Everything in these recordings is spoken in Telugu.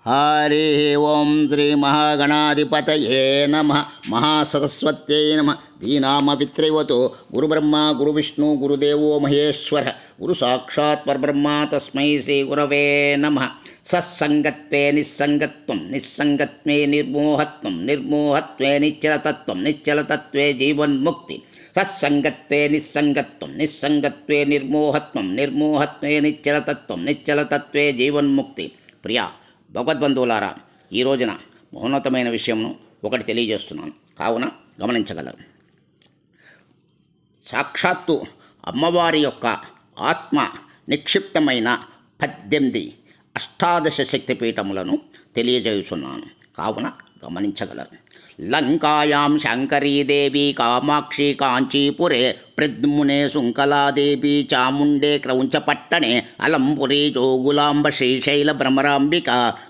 హరి ఓం శ్రీ మహాగణాధిపతయే నమ. మహాసరస్వత్యై నమ. దీనామపిత్రైవతో గురుబ్రహ్మ గురువిష్ణు గురుదేవో మహేశ్వర గురు సాక్షాత్ పరబ్రహ్మ తస్మై శ్రీ గురవే నమ. సత్సంగత్వే నిస్సంగత్వం నిస్సంగత్వే నిర్మోహత్వం నిర్మోహత్వే నిశ్చలతత్వం నిశ్చలతత్వే జీవన్ముక్తి. సత్సంగత్వే నిస్సంగత్వం నిస్సంగత్వే నిర్మోహత్వం నిర్మోహత్వే నిశ్చలతత్వం నిశ్చలతత్వే జీవన్ముక్తి. ప్రియా భగవద్బంధువులారా, ఈ రోజున మహోన్నతమైన విషయంను ఒకటి తెలియజేస్తున్నాను, కావున గమనించగలరు. సాక్షాత్తు అమ్మవారి యొక్క ఆత్మ నిక్షిప్తమైన 18 అష్టాదశ శక్తిపీఠములను తెలియజేస్తున్నాను, కావున గమనించగలరు. లంకాయాం శంకరీదేవి కామాక్షి కాంచీపురే ప్రద్మునే శుంకలాదేవి చాముండే క్రౌంచపట్టణే అలంపురి జోగులాంబ శ్రీశైల భ్రమరాంబిక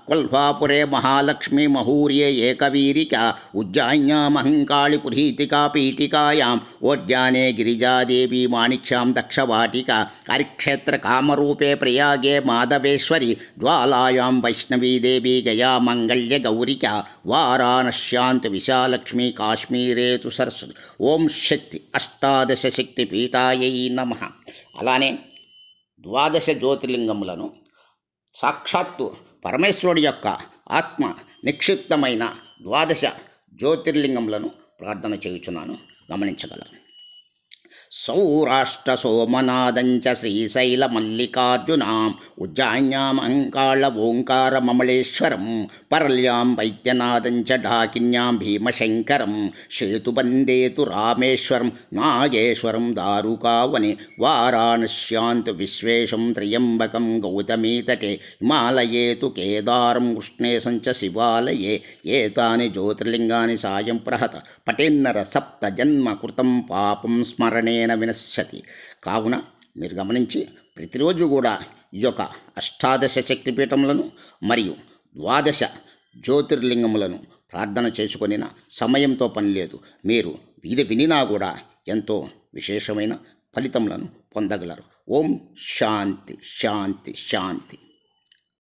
కొల్హాపురే మహాలక్ష్మి మహూర్యే ఏకవీరిక ఉజ్జాయిన్యామహంకాళి పురీతికా పీఠికాయాం ఓడ్యానే గిరిజాదేవి మాణిక్యాం దక్షవాటిక హరిక్షేత్ర కామరూపే ప్రయాగే మాధవేశ్వరి జ్వాలాయాం వైష్ణవీదేవి గయా మంగళ్య గౌరిక వారాణశ్యాంతు విశాలక్ష్మి కాశ్మీరేతు సరస్వతి. ఓం శక్తి అష్టాదశ శక్తి పీఠాయై నమ. అలానే 12 జ్యోతిర్లింగములను సాక్షాత్తు పరమేశ్వరుడి యొక్క ఆత్మ నిక్షిప్తమైన 12 జ్యోతిర్లింగములను ప్రార్థన చేయుచున్నాను, గమనించగలరు. సౌరాష్ట్ర సోమనాథంచ శ్రీశైల మల్లికార్జునాం ఉజ్జాయిన్యాం అంకాళ ఓంకార మమళేశ్వరం పరల్యాం వైద్యనాథంచ ఢాకిన్యాం భీమశంకరం సేతుబందేతు రామేశ్వరం నాగేశ్వరం దారుకావని వారాణశ్యాంతు విశ్వేశం త్రయంబకం గౌతమీతటే హిమాలయేతు కేదారం కృష్ణేశం చ శివాలయే ఏతాని జ్యోతిర్లింగాని సాయం ప్రహత పటేన్నర సప్త జన్మ కృతం పాపం స్మరణేన వినశ్యతి. కావున మీరు గమనించి ప్రతిరోజు కూడా ఈ యొక్క అష్టాదశ శక్తిపీఠములను మరియు 12 జ్యోతిర్లింగములను ప్రార్థన చేసుకొనిన సమయంతో పని లేదు. మీరు ఇది వినినా కూడా ఎంతో విశేషమైన ఫలితములను పొందగలరు. ఓం శాంతి శాంతి శాంతి.